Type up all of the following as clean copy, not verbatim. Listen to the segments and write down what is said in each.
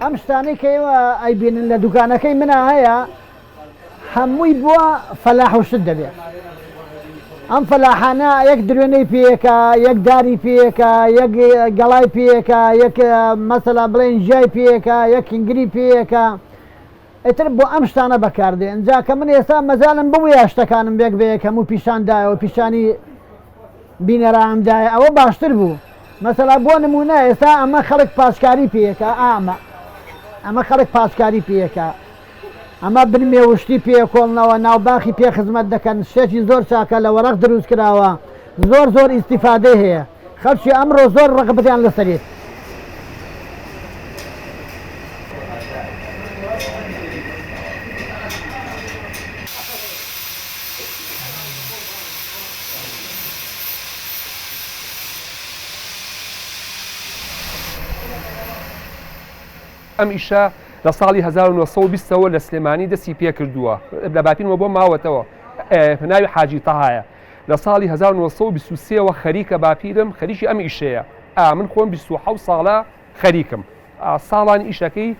ئەم شتانەی کەیەوە ئەیبینن لە دوکانەکەی منە هەیە هەمووی بووە فەلاح و شت دەبێت. ئەم فەلاحانە یەک درێنەی پێیەکە، یەک داری پێیەکە، یەک گەڵای پێیەکە، یەک مەسەلا بڵێن ژای پێیەکە، یەک کنگری پێیەکە. ئیتر بۆ ئەم شتانە بەکاردێن. جا کە من ئێستا مەزانم بووە شتەکانم بێک بەیەک هەموو پیشاندایەوە پیشانی بینەرامدایە ئەوە باشتر بوو. مەسەلا بۆ نمونە ئێستا ئەمە خەڵک پاسکاری پێیەکە ئەمە خەڵک پاسکاری پێیەکە. ئەمە بنمێ وشتی پێکۆڵنەوە ناوباخی پێ خزمەت دەکەن شتێکی زۆر چاکە لە وەرەق دروست کراوە زۆر ئیستیفادەی هەیە خەڵکی ئەمڕۆ زۆر ڕقبەتیان لەسەرێت. ئەم ئیشە لە ساڵی 1920ەوە لە سلێمانی دەستی پێ کردووە لە باپینەوە بۆ ماوەتەوە ناوی حاجی تەهایە. لە ساڵی 1923ەوە خەریکە باپیرم خەریکی ئەم ئیشەیە. من خۆم 27 ساڵە خەریکم. ساڵانی ئیشەکەی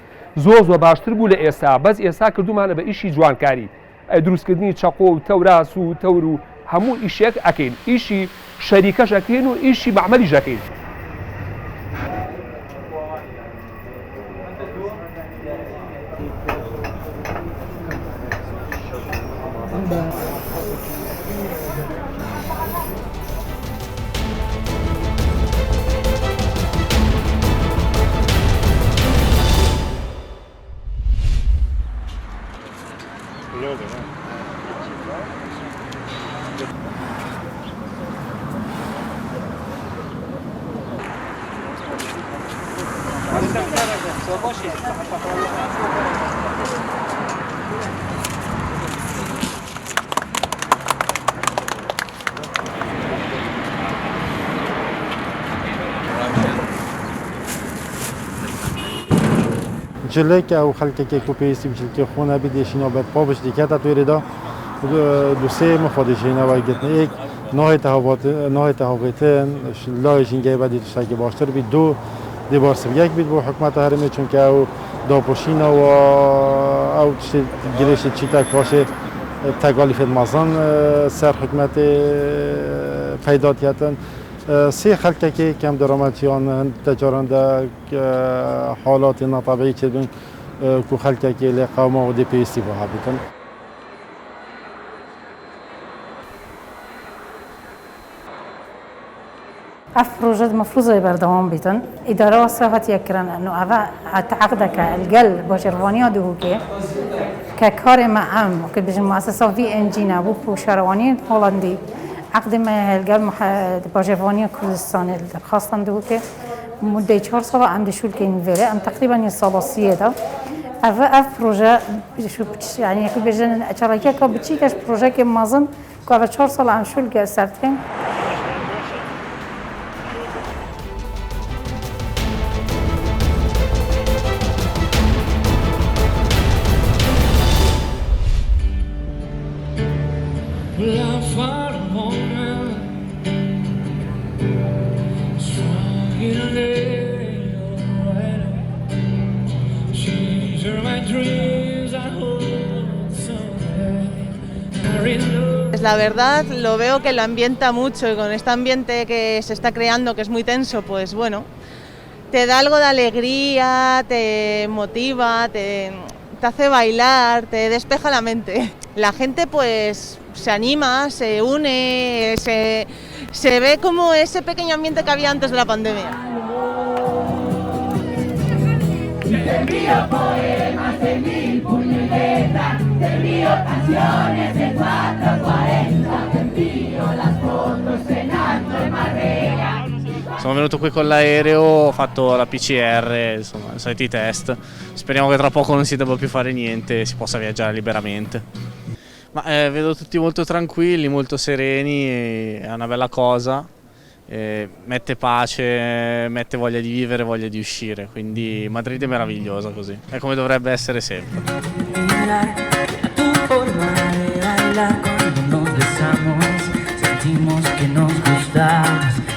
زۆر باشتر بوو لە ئێستا بەس ئێستا کردومانە بە ئیشی جوانکاری دروستکردنی چەقۆ و تەوراس و تەور و هەموو ئیشێک ئەکەین ئیشی شەریکەش ئەکەین و ئیشی مەعمەلیش ئەکەین. جلك او خلكك كوبيسي بشلك خونا بديشينا بعد بابش ديكاتا تويردا دوسي مفاديشينا واجتنا ايك نهاية تهاوتن لايشين جاي بعد تشتاكي باشتر بي دو دي بارسب يك بيد بو حكومت هرمي چونك او داپوشينا و او جليش تشيتا كاشه تقاليف المازن سر حكومت پیداتياتن سه خلکه که کم درآمدیان تجاران در حالات ناطبیعی چیدن که خلکه که لقوم و دیپیستی با هبیتن. پروژه مفروض بردوام بیتن اداره وصفت یکران انه اوا تعقد که الجل باجروانی دو که کار معم که بجن مؤسسه وی ان جی نبود پوشروانی هلندی عقد ما الجل باجروانی کردستان خواستن دو که مدت 4 سال عند شو كاين فيلا ام تقريبا الصلاصيه ده اف بروجا شو يعني كل بجن شركه كو بتشيكاش بروجا كي مازن كو 4 سال عن شو سرتين La verdad lo veo que lo ambienta mucho y con este ambiente que se está creando que es muy tenso, pues bueno, te da algo de alegría, te motiva, te hace bailar, te despeja la mente. La gente pues se anima, se une, se ve como ese pequeño ambiente que había antes de la pandemia. Te envío poemas de 1000 puños y letras, te envío canciones de 440, te envío las fotos en alto e Marbella. Sono venuto qui con l'aereo, ho fatto la PCR, insomma, i soliti test. Speriamo che tra poco non si debba più fare niente e si possa viaggiare liberamente. Ma vedo tutti molto tranquilli, molto sereni, è una bella cosa. Mette pace, mette voglia di vivere, voglia di uscire, quindi Madrid è meravigliosa così, è come dovrebbe essere sempre. Tu forma de bailar cuando nos besamos, dijimos que nos gustamos.